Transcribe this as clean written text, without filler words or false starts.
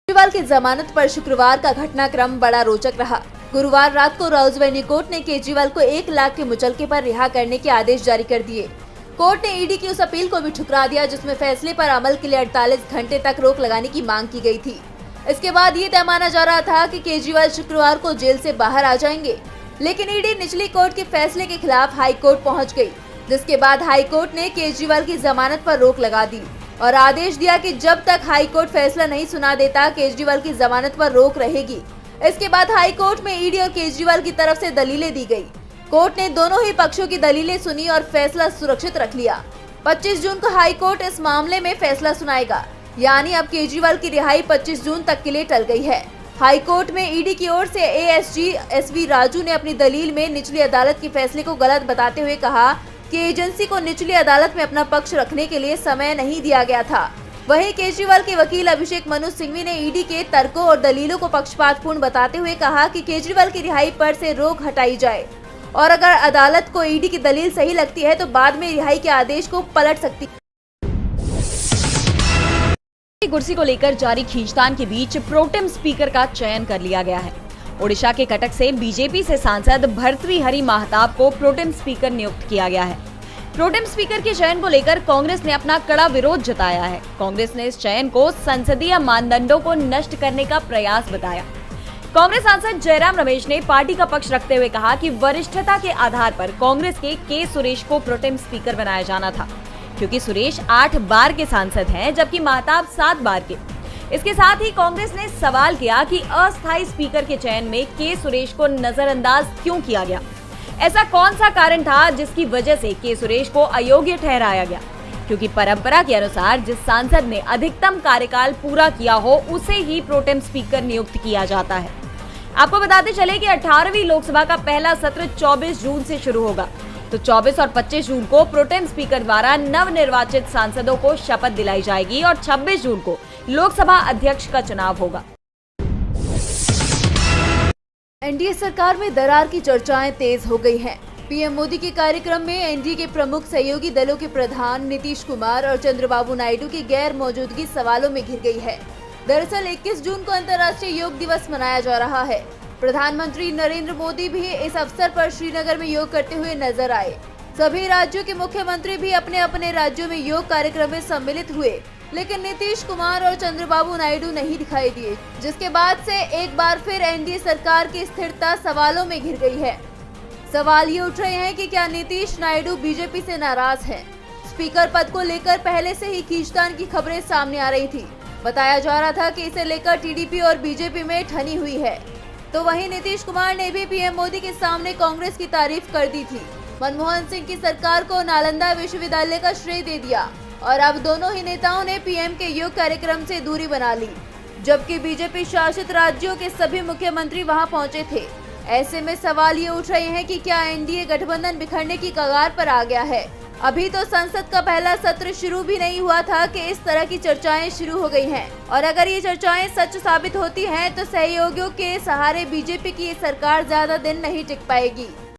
केजरीवाल की जमानत पर शुक्रवार का घटनाक्रम बड़ा रोचक रहा। गुरुवार रात को राउजवेन्यू कोर्ट ने केजरीवाल को 1 लाख के मुचलके पर रिहा करने के आदेश जारी कर दिए। कोर्ट ने ईडी की उस अपील को भी ठुकरा दिया जिसमें फैसले पर अमल के लिए 48 घंटे तक रोक लगाने की मांग की गई थी। इसके बाद ये तय माना जा रहा था कि केजरीवाल शुक्रवार को जेल से बाहर आ जाएंगे, लेकिन ईडी निचली कोर्ट के फैसले के खिलाफ हाई कोर्ट पहुँच गयी, जिसके बाद हाई कोर्ट ने केजरीवाल की जमानत पर रोक लगा दी और आदेश दिया कि जब तक हाई कोर्ट फैसला नहीं सुना देता केजरीवाल की जमानत पर रोक रहेगी। इसके बाद हाई कोर्ट में ईडी और केजरीवाल की तरफ से दलीलें दी गई। कोर्ट ने दोनों ही पक्षों की दलीलें सुनी और फैसला सुरक्षित रख लिया। 25 जून को हाई कोर्ट इस मामले में फैसला सुनाएगा, यानी अब केजरीवाल की रिहाई 25 जून तक के लिए टल गई है। हाई कोर्ट में ईडी की ओर से एएसजी एसवी राजू ने अपनी दलील में निचली अदालत के फैसले को गलत बताते हुए कहा कि एजेंसी को निचली अदालत में अपना पक्ष रखने के लिए समय नहीं दिया गया था। वहीं केजरीवाल के वकील अभिषेक मनु सिंघवी ने ईडी के तर्कों और दलीलों को पक्षपातपूर्ण बताते हुए कहा कि केजरीवाल की रिहाई पर से रोक हटाई जाए और अगर अदालत को ईडी की दलील सही लगती है तो बाद में रिहाई के आदेश को पलट सकती है। कुर्सी को लेकर जारी खींचतान के बीच प्रोटेम स्पीकर का चयन कर लिया गया है। ओडिशा के कटक से बीजेपी से सांसद भर्तृहरि महताब को प्रोटेम स्पीकर नियुक्त किया गया है। प्रोटेम स्पीकर के चयन को लेकर कांग्रेस ने अपना कड़ा विरोध जताया है। कांग्रेस ने इस चयन को संसदीय मानदंडों को नष्ट करने का प्रयास बताया। कांग्रेस सांसद जयराम रमेश ने पार्टी का पक्ष रखते हुए कहा कि वरिष्ठता के आधार पर कांग्रेस के सुरेश को प्रोटेम स्पीकर बनाया जाना था, क्योंकि सुरेश 8 बार के सांसद हैं जबकि महताब 7 बार के। इसके साथ ही कांग्रेस ने सवाल किया कि अस्थायी स्पीकर के चयन में के सुरेश को नजरअंदाज क्यों किया गया। ऐसा कौन सा कारण था जिसकी वजह से के सुरेश को अयोग्य ठहराया गया, क्योंकि परंपरा के अनुसार जिस सांसद ने अधिकतम कार्यकाल पूरा किया हो उसे ही प्रोटेम स्पीकर नियुक्त किया जाता है। आपको बताते चले कि 18वीं लोकसभा का पहला सत्र 24 जून से शुरू होगा, तो 24 और 25 जून को प्रोटेम स्पीकर द्वारा नवनिर्वाचित सांसदों को शपथ दिलाई जाएगी और 26 जून को लोकसभा अध्यक्ष का चुनाव होगा। एनडीए सरकार में दरार की चर्चाएं तेज हो गई हैं। पीएम मोदी के कार्यक्रम में एनडीए के प्रमुख सहयोगी दलों के प्रधान नीतीश कुमार और चंद्रबाबू नायडू की गैर मौजूदगी सवालों में घिर गई है। दरअसल 21 जून को अंतर्राष्ट्रीय योग दिवस मनाया जा रहा है। प्रधानमंत्री नरेंद्र मोदी भी इस अवसर पर श्रीनगर में योग करते हुए नजर आए। सभी राज्यों के मुख्यमंत्री भी अपने अपने राज्यों में योग कार्यक्रम में सम्मिलित हुए, लेकिन नीतीश कुमार और चंद्रबाबू नायडू नहीं दिखाई दिए, जिसके बाद से एक बार फिर एनडीए सरकार की स्थिरता सवालों में घिर गई है। सवाल ये उठ रहे हैं कि क्या नीतीश नायडू बीजेपी से नाराज हैं? स्पीकर पद को लेकर पहले से ही खींचतान की खबरें सामने आ रही थी। बताया जा रहा था कि इसे लेकर टीडीपी और बीजेपी में ठनी हुई है। तो वहीं नीतीश कुमार ने भी पीएम मोदी के सामने कांग्रेस की तारीफ कर दी थी। मनमोहन सिंह की सरकार को नालंदा विश्वविद्यालय का श्रेय दे दिया और अब दोनों ही नेताओं ने पीएम के योग कार्यक्रम से दूरी बना ली, जबकि बीजेपी शासित राज्यों के सभी मुख्यमंत्री वहां पहुंचे थे। ऐसे में सवाल ये उठ रहे हैं कि क्या एनडीए गठबंधन बिखरने की कगार पर आ गया है? अभी तो संसद का पहला सत्र शुरू भी नहीं हुआ था कि इस तरह की चर्चाएं शुरू हो गई हैं। और अगर ये चर्चाएं सच साबित होती हैं तो सहयोगियों के सहारे बीजेपी की सरकार ज्यादा दिन नहीं टिक पाएगी।